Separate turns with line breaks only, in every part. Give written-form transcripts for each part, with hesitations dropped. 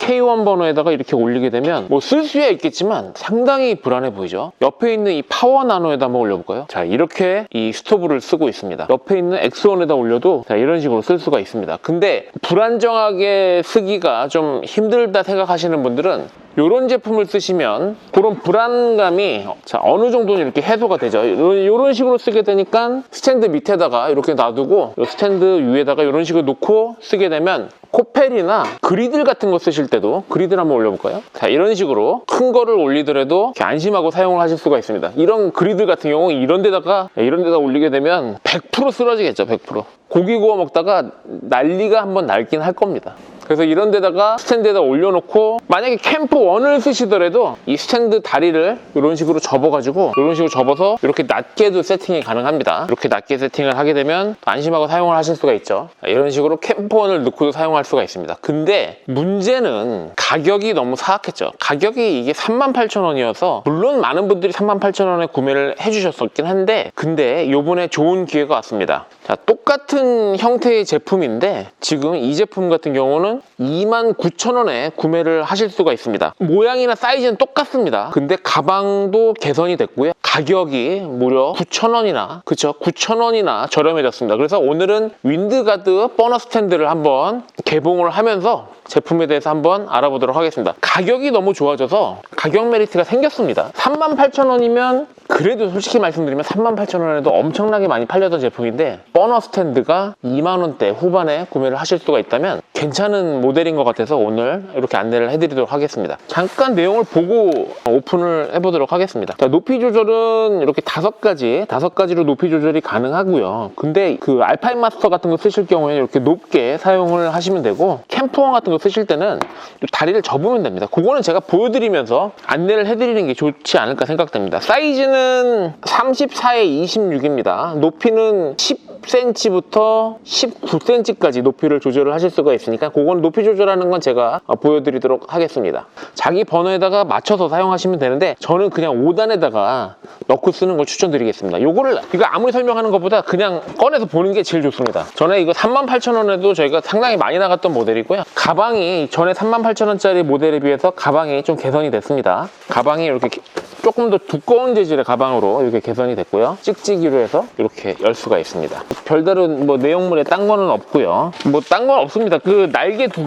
K1 버너에다가 이렇게 올리게 되면 뭐 쓸 수야 있겠지만 상당히 불안해 보이죠. 옆에 있는 이 파워 나노에다 한번 올려볼까요? 자, 이렇게 이 스토브를 쓰고 있습니다. 옆에 있는 X1에다 올려도 자, 이런 식으로 쓸 수가 있습니다. 근데 불안정하게 쓰기가 좀 힘들다 생각하시는 분들은 이런 제품을 쓰시면 그런 불안감이 자, 어느 정도는 이렇게 해소가 되죠. 이런 식으로 쓰게 되니까 스탠드 밑에다가 이렇게 놔두고 이 스탠드 위에다가 이런 식으로 놓고 쓰게 되면 코펠이나 그리들 같은 거 쓰실 때도 그리들 한번 올려볼까요? 자, 이런 식으로 큰 거를 올리더라도 이렇게 안심하고 사용을 하실 수가 있습니다. 이런 그리들 같은 경우 이런 데다 올리게 되면 100% 쓰러지겠죠. 100%. 고기 구워 먹다가 난리가 한번 날긴 할 겁니다. 그래서 이런 데다가 스탠드에다 올려놓고 만약에 캠프 1을 쓰시더라도 이 스탠드 다리를 이런 식으로 접어가지고 이런 식으로 접어서 이렇게 낮게도 세팅이 가능합니다. 이렇게 낮게 세팅을 하게 되면 안심하고 사용을 하실 수가 있죠. 이런 식으로 캠프 1을 넣고도 사용할 수가 있습니다. 근데 문제는 가격이 너무 사악했죠. 가격이 이게 38,000원이어서 물론 많은 분들이 38,000원에 구매를 해주셨었긴 한데 근데 요번에 좋은 기회가 왔습니다. 자, 똑같은 형태의 제품인데 지금 이 제품 같은 경우는 29,000원에 구매를 하실 수가 있습니다. 모양이나 사이즈는 똑같습니다. 근데 가방도 개선이 됐고요. 가격이 무려 9,000원이나 그쵸? 9,000원이나 저렴해졌습니다. 그래서 오늘은 윈드가드 버너 스탠드를 한번 개봉을 하면서 제품에 대해서 한번 알아보도록 하겠습니다. 가격이 너무 좋아져서 가격 메리트가 생겼습니다. 38,000원이면 그래도 솔직히 말씀드리면 38,000원에도 엄청나게 많이 팔렸던 제품인데 버너 스탠드가 2만원대 후반에 구매를 하실 수가 있다면 괜찮은 모델인 것 같아서 오늘 이렇게 안내를 해드리도록 하겠습니다. 잠깐 내용을 보고 오픈을 해보도록 하겠습니다. 자, 높이 조절은 이렇게 5가지로 높이 조절이 가능하고요. 근데 그 알파인 마스터 같은 거 쓰실 경우에 이렇게 높게 사용을 하시면 되고 캠프원 같은 거 쓰실 때는 다리를 접으면 됩니다. 그거는 제가 보여드리면서 안내를 해드리는 게 좋지 않을까 생각됩니다. 사이즈는 34에 26입니다. 높이는 10cm부터 19cm까지 높이를 조절을 하실 수가 있으니까 그건 높이 조절하는 건 제가 보여드리도록 하겠습니다. 자기 버너에다가 맞춰서 사용하시면 되는데 저는 그냥 5단에다가 넣고 쓰는 걸 추천드리겠습니다. 이거 아무리 설명하는 것보다 그냥 꺼내서 보는 게 제일 좋습니다. 전에 이거 38,000원에도 저희가 상당히 많이 나갔던 모델이고요. 가방이 전에 38,000원짜리 모델에 비해서 가방이 좀 개선이 됐습니다. 가방이 이렇게 조금 더 두꺼운 재질의 가방으로 이렇게 개선이 됐고요. 찍찍이로 해서 이렇게 열 수가 있습니다. 별다른 뭐 내용물에 딴 거는 없고요. 뭐 딴 건 없습니다. 그 날개 두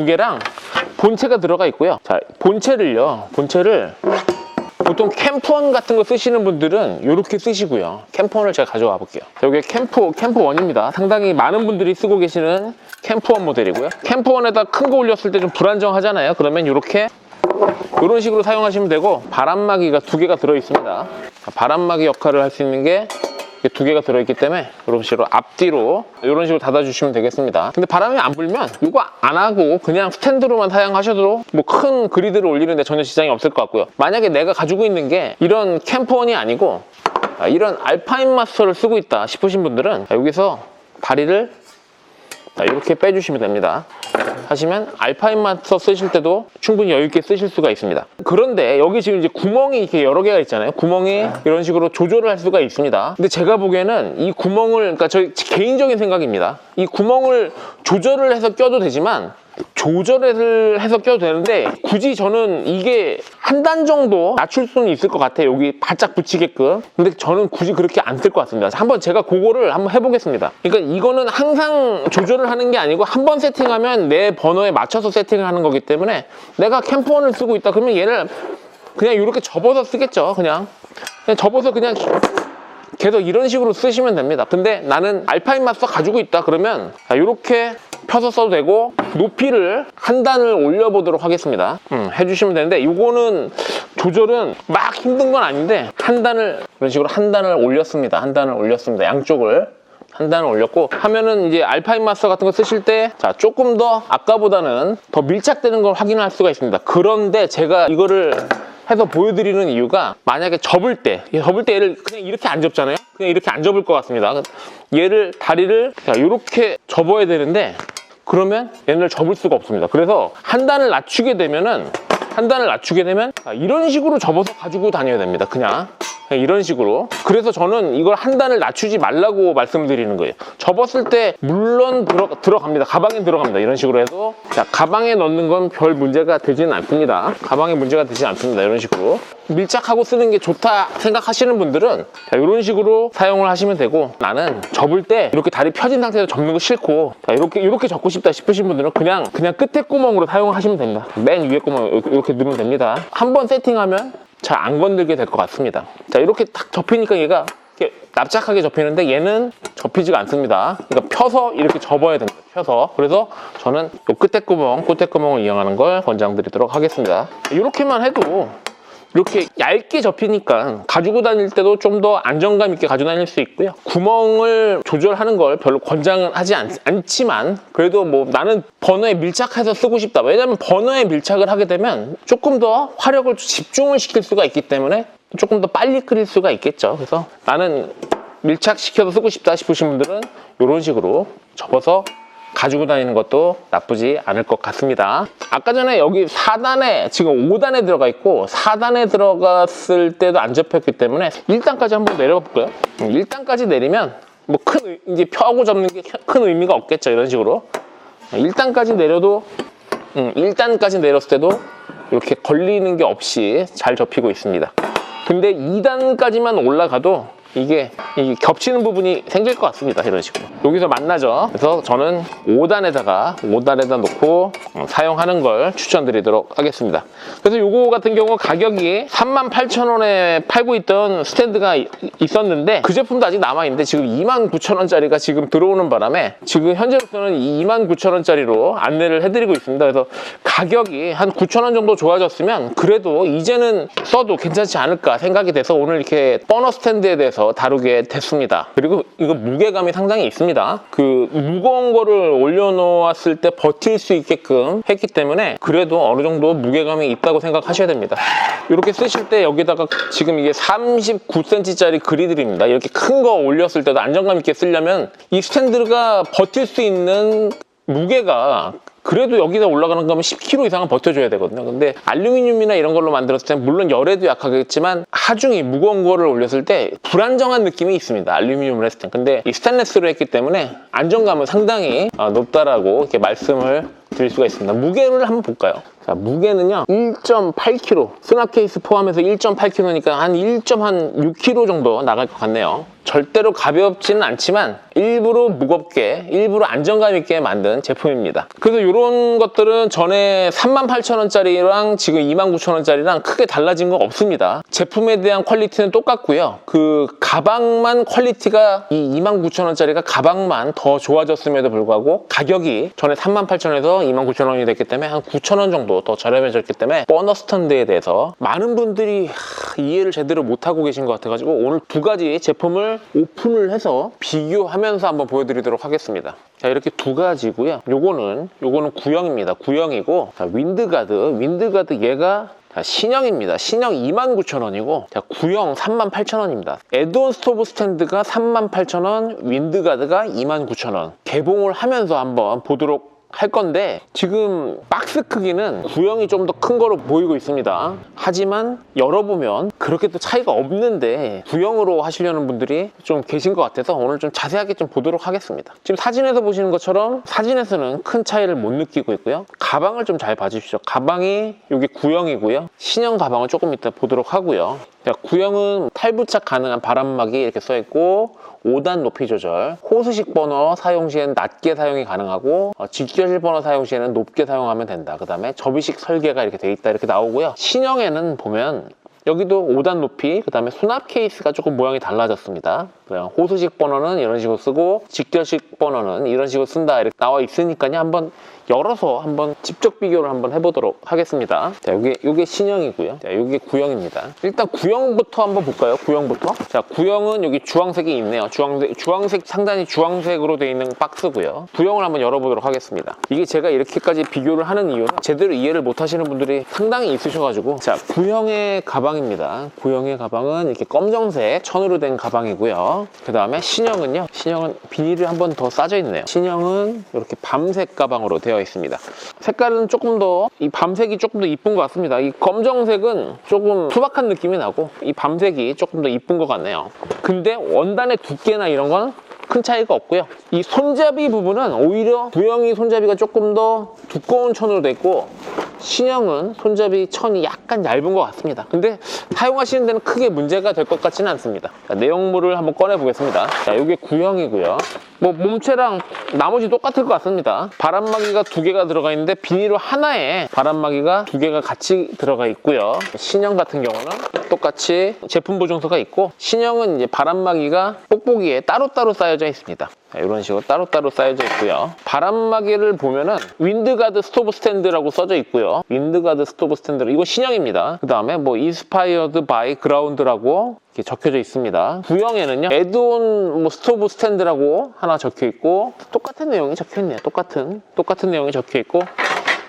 개랑 본체가 들어가 있고요. 자, 본체를 보통 캠프원 같은 거 쓰시는 분들은 이렇게 쓰시고요. 캠프원을 제가 가져와 볼게요. 여기 캠프원입니다. 상당히 많은 분들이 쓰고 계시는 캠프원 모델이고요. 캠프원에다 큰 거 올렸을 때 좀 불안정하잖아요. 그러면 이런 식으로 사용하시면 되고 바람막이가 2개가 들어있습니다. 바람막이 역할을 할 수 있는 게 2개가 들어있기 때문에 이런 식으로 앞뒤로 이런 식으로 닫아주시면 되겠습니다. 근데 바람이 안 불면 이거 안 하고 그냥 스탠드로만 사용하셔도 뭐 큰 그리드를 올리는데 전혀 지장이 없을 것 같고요. 만약에 내가 가지고 있는 게 이런 캠퍼원이 아니고 이런 알파인 마스터를 쓰고 있다 싶으신 분들은 여기서 다리를 이렇게 빼주시면 됩니다. 하시면 알파인 마스터 쓰실 때도 충분히 여유있게 쓰실 수가 있습니다. 그런데 여기 지금 이제 구멍이 이렇게 여러 개가 있잖아요. 구멍이 이런 식으로 조절을 할 수가 있습니다. 근데 제가 보기에는 이 구멍을, 그러니까 저희 개인적인 생각입니다. 이 구멍을 조절을 해서 껴도 되지만 조절을 해서 껴도 되는데 굳이 저는 이게 한 단 정도 낮출 수는 있을 것 같아요. 여기 바짝 붙이게끔. 근데 저는 굳이 그렇게 안 쓸 것 같습니다. 한번 제가 그거를 한번 해보겠습니다. 그러니까 이거는 항상 조절을 하는 게 아니고 한 번 세팅하면 내 버너에 맞춰서 세팅을 하는 거기 때문에 내가 캠프원을 쓰고 있다 그러면 얘를 그냥 이렇게 접어서 쓰겠죠. 그냥 접어서 그냥 계속 이런 식으로 쓰시면 됩니다. 근데 나는 알파인 마스터 가지고 있다 그러면 이렇게 펴서 써도 되고 높이를 한 단을 올려보도록 하겠습니다. 해주시면 되는데 이거는 조절은 막 힘든 건 아닌데 이런 식으로 한 단을 올렸습니다. 양쪽을 한 단을 올렸고 하면은 이제 알파인 마스터 같은 거 쓰실 때 자, 조금 더 아까보다는 더 밀착되는 걸 확인할 수가 있습니다. 그런데 제가 이거를 해서 보여드리는 이유가 만약에 접을 때 얘를 그냥 이렇게 안 접잖아요. 그냥 이렇게 안 접을 것 같습니다. 얘를 다리를 이렇게 접어야 되는데 그러면 얘를 접을 수가 없습니다. 그래서 한 단을 낮추게 되면 이런 식으로 접어서 가지고 다녀야 됩니다. 그냥 이런 식으로. 그래서 저는 이걸 한 단을 낮추지 말라고 말씀드리는 거예요. 접었을 때 물론 들어갑니다. 가방에 들어갑니다. 이런 식으로 해서 자, 가방에 넣는 건 별 문제가 되지는 않습니다. 가방에 문제가 되지 않습니다. 이런 식으로 밀착하고 쓰는 게 좋다 생각하시는 분들은 자, 이런 식으로 사용을 하시면 되고, 나는 접을 때 이렇게 다리 펴진 상태에서 접는 거 싫고 자, 이렇게 접고 싶다 싶으신 분들은 그냥 끝에 구멍으로 사용하시면 됩니다. 맨 위에 구멍 이렇게 누르면 됩니다. 한번 세팅하면 잘 안 건들게 될 것 같습니다. 자, 이렇게 딱 접히니까 얘가 이렇게 납작하게 접히는데 얘는 접히지가 않습니다. 그러니까 펴서 이렇게 접어야 됩니다. 펴서. 그래서 저는 이 끝에 구멍을 이용하는 걸 권장드리도록 하겠습니다. 이렇게만 해도 이렇게 얇게 접히니까 가지고 다닐 때도 좀 더 안정감 있게 가지고 다닐 수 있고요. 구멍을 조절하는 걸 별로 권장은 하지 않지만 그래도 뭐 나는 버너에 밀착해서 쓰고 싶다. 왜냐면 버너에 밀착을 하게 되면 조금 더 화력을 집중을 시킬 수가 있기 때문에 조금 더 빨리 끓일 수가 있겠죠. 그래서 나는 밀착시켜서 쓰고 싶다 싶으신 분들은 이런 식으로 접어서 가지고 다니는 것도 나쁘지 않을 것 같습니다. 아까 전에 여기 4단에 지금 5단에 들어가 있고 4단에 들어갔을 때도 안 접혔기 때문에 1단까지 한번 내려가 볼까요? 1단까지 내리면 뭐 이제 펴고 접는 게 큰 의미가 없겠죠. 이런 식으로 1단까지 내려도 1단까지 내렸을 때도 이렇게 걸리는 게 없이 잘 접히고 있습니다. 근데 2단까지만 올라가도 이게 겹치는 부분이 생길 것 같습니다. 이런 식으로 여기서 만나죠. 그래서 저는 5단에다 놓고 사용하는 걸 추천드리도록 하겠습니다. 그래서 요거 같은 경우 가격이 38,000원에 팔고 있던 스탠드가 있었는데 그 제품도 아직 남아있는데 지금 29,000원짜리가 지금 들어오는 바람에 지금 현재로서는 29,000원짜리로 안내를 해드리고 있습니다. 그래서 가격이 한 9,000원 정도 좋아졌으면 그래도 이제는 써도 괜찮지 않을까 생각이 돼서 오늘 이렇게 버너 스탠드에 대해서 다루게 됐습니다. 그리고 이거 무게감이 상당히 있습니다. 그 무거운 거를 올려놓았을 때 버틸 수 있게끔 했기 때문에 그래도 어느 정도 무게감이 있다고 생각하셔야 됩니다. 이렇게 쓰실 때 여기다가 지금 이게 39cm짜리 그리들입니다. 이렇게 큰 거 올렸을 때도 안정감 있게 쓰려면 이 스탠드가 버틸 수 있는 무게가 그래도 여기다 올라가는 거면 10kg 이상은 버텨줘야 되거든요. 근데 알루미늄이나 이런 걸로 만들었을 때 물론 열에도 약하겠지만 하중이 무거운 거를 올렸을 때 불안정한 느낌이 있습니다. 알루미늄을 했을 때. 근데 이 스테인리스로 했기 때문에 안정감은 상당히 높다라고 이렇게 말씀을 드릴 수가 있습니다. 무게를 한번 볼까요? 자, 무게는요 1.8kg, 수납 케이스 포함해서 1.8kg니까 한 1.6kg 정도 나갈 것 같네요. 절대로 가볍지는 않지만 일부러 무겁게, 일부러 안정감 있게 만든 제품입니다. 그래서 이런 것들은 전에 38,000원짜리랑 지금 29,000원짜리랑 크게 달라진 거 없습니다. 제품에 대한 퀄리티는 똑같고요. 그 가방만 퀄리티가 이 29,000원짜리가 가방만 더 좋아졌음에도 불구하고 가격이 전에 38,000원에서 29,000원이 됐기 때문에 한 9,000원 정도 더 저렴해졌기 때문에 버너 스탠드에 대해서 많은 분들이 이해를 제대로 못하고 계신 것 같아가지고 오늘 두 가지 제품을 오픈을 해서 비교하면서 한번 보여드리도록 하겠습니다. 자, 이렇게 두 가지고요. 요거는 구형입니다. 구형이고 자, 윈드가드 얘가 자, 신형입니다. 신형 29,000원이고 자, 구형 38,000원입니다. 에드온 스토브 스탠드가 38,000원, 윈드가드가 29,000원. 개봉을 하면서 한번 보도록 할 건데 지금 박스 크기는 구형이 좀 더 큰 거로 보이고 있습니다. 하지만 열어보면 그렇게 또 차이가 없는데 구형으로 하시려는 분들이 좀 계신 것 같아서 오늘 좀 자세하게 좀 보도록 하겠습니다. 지금 사진에서 보시는 것처럼 사진에서는 큰 차이를 못 느끼고 있고요. 가방을 좀 잘 봐주십시오. 가방이 여기 구형이고요. 신형 가방을 조금 이따 보도록 하고요. 자, 구형은 탈부착 가능한 바람막이 이렇게 써있고 5단 높이 조절, 호스식 버너 사용 시에는 낮게 사용이 가능하고 직결실 버너 사용 시에는 높게 사용하면 된다. 그 다음에 접이식 설계가 이렇게 돼 있다 이렇게 나오고요. 신형에는 보면 여기도 5단 높이, 그 다음에 수납 케이스가 조금 모양이 달라졌습니다. 호스식 버너는 이런 식으로 쓰고 직결식 버너는 이런 식으로 쓴다 이렇게 나와 있으니까요. 한번 열어서 한번 직접 비교를 한번 해보도록 하겠습니다. 자, 요게 신형이고요. 자, 요게 구형입니다. 일단 구형부터 한번 볼까요? 구형부터. 자, 구형은 여기 주황색이 있네요. 주황색 상당히 주황색으로 되어 있는 박스고요. 구형을 한번 열어보도록 하겠습니다. 이게 제가 이렇게까지 비교를 하는 이유는 제대로 이해를 못 하시는 분들이 상당히 있으셔가지고 자, 구형의 가방입니다. 구형의 가방은 이렇게 검정색 천으로 된 가방이고요. 그 다음에 신형은 비닐을 한번 더 더 싸져 있네요. 신형은 이렇게 밤색 가방으로 되어 있습니다. 색깔은 조금 더, 이 밤색이 조금 더 이쁜 것 같습니다. 이 검정색은 조금 투박한 느낌이 나고 이 밤색이 조금 더 이쁜 것 같네요. 근데 원단의 두께나 이런 건 큰 차이가 없고요. 이 손잡이 부분은 오히려 구형이 손잡이가 조금 더 두꺼운 천으로 돼 있고 신형은 손잡이 천이 약간 얇은 것 같습니다. 근데 사용하시는 데는 크게 문제가 될 것 같지는 않습니다. 자, 내용물을 한번 꺼내 보겠습니다. 자, 이게 구형이고요. 뭐 몸체랑 나머지 똑같을 것 같습니다. 바람막이가 2개가 들어가 있는데 비닐로 하나에 바람막이가 2개가 같이 들어가 있고요. 신형 같은 경우는 똑같이 제품 보증서가 있고 신형은 이제 바람막이가 뽁뽁이에 따로따로 쌓여져 있습니다. 자, 이런 식으로 따로따로 쌓여져 있고요. 바람막이를 보면은 윈드가드 스토브 스탠드라고 써져 있고요. 윈드가드 스토브 스탠드, 이거 신형입니다. 그 다음에 뭐 인스파이어드 바이 그라운드라고 이렇게 적혀져 있습니다. 구형에는요, 에드온 뭐 스토브 스탠드라고 하나 적혀 있고 똑같은 내용이 적혀 있네요. 똑같은 내용이 적혀 있고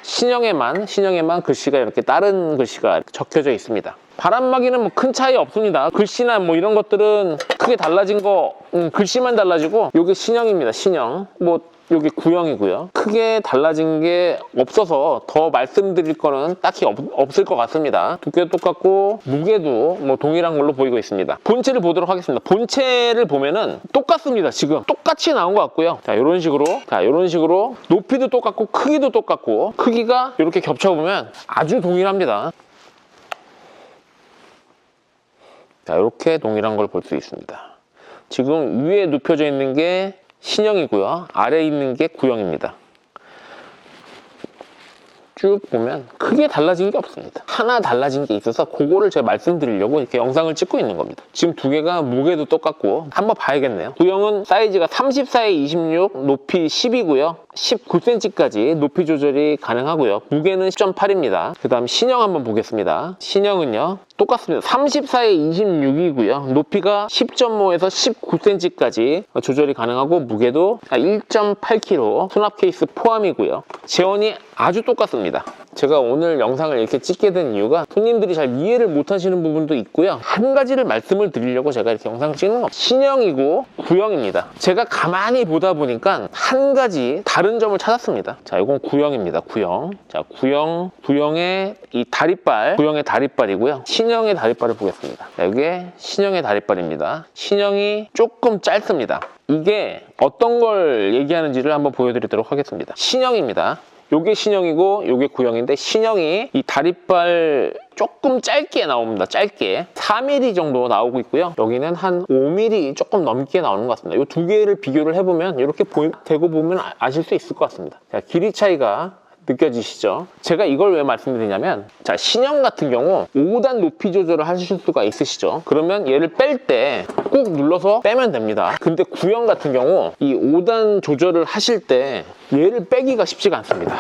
신형에만 글씨가 이렇게 다른 글씨가 적혀져 있습니다. 바람막이는 뭐 큰 차이 없습니다. 글씨나 뭐 이런 것들은 크게 달라진 거, 글씨만 달라지고 요게 신형입니다. 신형. 뭐 요게 구형이고요. 크게 달라진 게 없어서 더 말씀드릴 거는 딱히 없을 것 같습니다. 두께도 똑같고 무게도 뭐 동일한 걸로 보이고 있습니다. 본체를 보도록 하겠습니다. 본체를 보면은 똑같습니다. 지금 똑같이 나온 것 같고요. 자, 이런 식으로 높이도 똑같고 크기도 똑같고 크기가 이렇게 겹쳐보면 아주 동일합니다. 자, 이렇게 동일한 걸 볼 수 있습니다. 지금 위에 눕혀져 있는 게 신형이고요. 아래에 있는 게 구형입니다. 쭉 보면 크게 달라진 게 없습니다. 하나 달라진 게 있어서 그거를 제가 말씀드리려고 이렇게 영상을 찍고 있는 겁니다. 지금 2개가 무게도 똑같고 한번 봐야겠네요. 구형은 사이즈가 34에 26, 높이 10이고요. 19cm까지 높이 조절이 가능하고요. 무게는 10.8입니다. 그 다음 신형 한번 보겠습니다. 신형은요, 똑같습니다. 34에 26이고요. 높이가 10.5에서 19cm까지 조절이 가능하고 무게도 1.8kg, 수납 케이스 포함이고요. 재원이 아주 똑같습니다. 제가 오늘 영상을 이렇게 찍게 된 이유가 손님들이 잘 이해를 못 하시는 부분도 있고요. 한 가지를 말씀을 드리려고 제가 이렇게 영상을 찍는 겁니다. 신형이고 구형입니다. 제가 가만히 보다 보니까 한 가지 다른 점을 찾았습니다. 자, 이건 구형입니다. 구형. 자, 구형의 이 다리빨, 구형의 다리빨이고요. 신형의 다리빨을 보겠습니다. 자, 이게 신형의 다리빨입니다. 신형이 조금 짧습니다. 이게 어떤 걸 얘기하는지를 한번 보여드리도록 하겠습니다. 신형입니다. 요게 신형이고 요게 구형인데 신형이 이 다리빨 조금 짧게 나옵니다. 짧게 4mm 정도 나오고 있고요. 여기는 한 5mm 조금 넘게 나오는 것 같습니다. 이 2개를 비교를 해보면 이렇게 대고 보면 아실 수 있을 것 같습니다. 자, 길이 차이가 느껴지시죠? 제가 이걸 왜 말씀드리냐면, 자, 신형 같은 경우 5단 높이 조절을 하실 수가 있으시죠? 그러면 얘를 뺄 때 꾹 눌러서 빼면 됩니다. 근데 구형 같은 경우 이 5단 조절을 하실 때 얘를 빼기가 쉽지가 않습니다.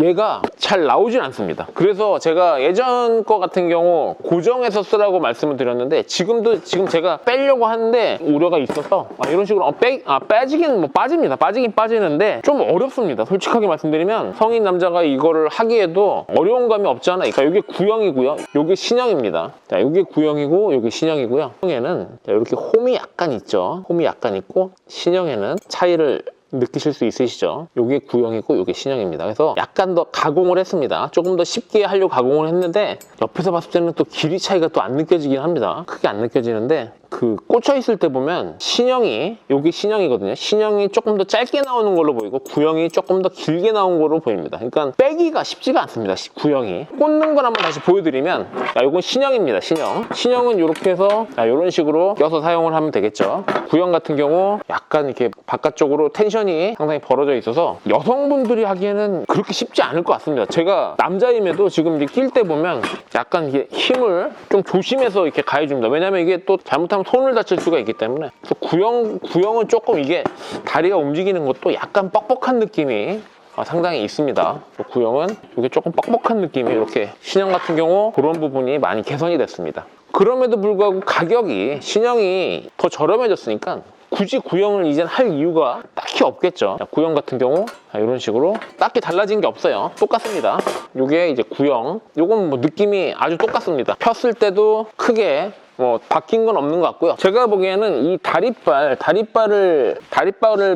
얘가 잘 나오진 않습니다. 그래서 제가 예전 거 같은 경우 고정해서 쓰라고 말씀을 드렸는데 지금 제가 빼려고 하는데 우려가 있어서 이런 식으로 빠지긴 뭐 빠집니다. 빠지긴 빠지는데 좀 어렵습니다. 솔직하게 말씀드리면 성인 남자가 이거를 하기에도 어려운 감이 없지 않아. 그러니까 이게 구형이고요. 이게 신형입니다. 자, 이게 구형이고 이게 신형이고요. 신형에는 이렇게 홈이 약간 있죠. 홈이 약간 있고 신형에는 차이를 느끼실 수 있으시죠? 요게 구형이고 요게 신형입니다. 그래서 약간 더 가공을 했습니다. 조금 더 쉽게 하려고 가공을 했는데 옆에서 봤을 때는 또 길이 차이가 또 안 느껴지긴 합니다. 크게 안 느껴지는데 그 꽂혀 있을 때 보면 신형이, 요게 신형이거든요. 신형이 조금 더 짧게 나오는 걸로 보이고 구형이 조금 더 길게 나온 걸로 보입니다. 그러니까 빼기가 쉽지가 않습니다. 구형이. 꽂는 걸 한번 다시 보여드리면, 자, 요건 신형입니다. 신형은 이렇게 해서 이런 식으로 껴서 사용을 하면 되겠죠. 구형 같은 경우 약간 이렇게 바깥쪽으로 텐션이 상당히 벌어져 있어서 여성분들이 하기에는 그렇게 쉽지 않을 것 같습니다. 제가 남자임에도 지금 이렇게 낄 때 보면 약간 이게 힘을 좀 조심해서 이렇게 가해줍니다. 왜냐면 이게 또 잘못하면 손을 다칠 수가 있기 때문에. 구형은 조금 이게 다리가 움직이는 것도 약간 뻑뻑한 느낌이 상당히 있습니다. 구형은 이게 조금 뻑뻑한 느낌이, 이렇게 신형 같은 경우 그런 부분이 많이 개선이 됐습니다. 그럼에도 불구하고 가격이 신형이 더 저렴해졌으니까 굳이 구형을 이젠 할 이유가 딱히 없겠죠. 자, 구형 같은 경우 이런 식으로 딱히 달라진 게 없어요. 똑같습니다. 요게 이제 구형. 요건 뭐 느낌이 아주 똑같습니다. 폈을 때도 크게 뭐 바뀐 건 없는 것 같고요. 제가 보기에는 이 다리바를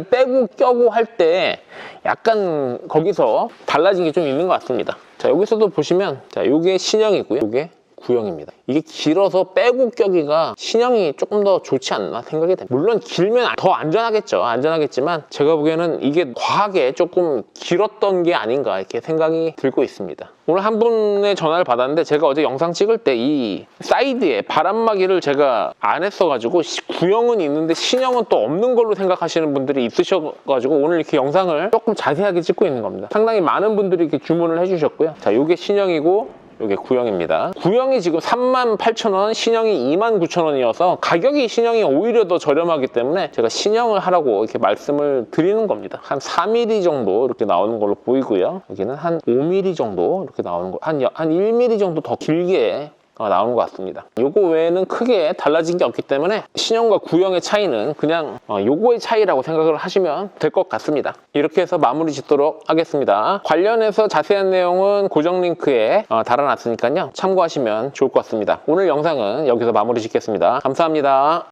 빼고 껴고 할 때 약간 거기서 달라진 게 좀 있는 것 같습니다. 자, 여기서도 보시면 자, 요게 신형이고요. 요게 구형입니다. 이게 길어서 빼고 껴기가 신형이 조금 더 좋지 않나 생각이 됩니다. 물론 길면 더 안전하겠죠. 안전하겠지만 제가 보기에는 이게 과하게 조금 길었던 게 아닌가 이렇게 생각이 들고 있습니다. 오늘 한 분의 전화를 받았는데 제가 어제 영상 찍을 때 이 사이드에 바람막이를 제가 안 했어가지고 구형은 있는데 신형은 또 없는 걸로 생각하시는 분들이 있으셔가지고 오늘 이렇게 영상을 조금 자세하게 찍고 있는 겁니다. 상당히 많은 분들이 이렇게 주문을 해주셨고요. 자, 요게 신형이고 이게 구형입니다. 구형이 지금 38,000원, 신형이 29,000원이어서 가격이 신형이 오히려 더 저렴하기 때문에 제가 신형을 하라고 이렇게 말씀을 드리는 겁니다. 한 4mm 정도 이렇게 나오는 걸로 보이고요. 여기는 한 5mm 정도 이렇게 나오는 거, 한 1mm 정도 더 길게 나오는 것 같습니다. 요거 외에는 크게 달라진 게 없기 때문에 신형과 구형의 차이는 그냥 요거의 차이라고 생각을 하시면 될 것 같습니다. 이렇게 해서 마무리 짓도록 하겠습니다. 관련해서 자세한 내용은 고정 링크에 달아놨으니까요. 참고하시면 좋을 것 같습니다. 오늘 영상은 여기서 마무리 짓겠습니다. 감사합니다.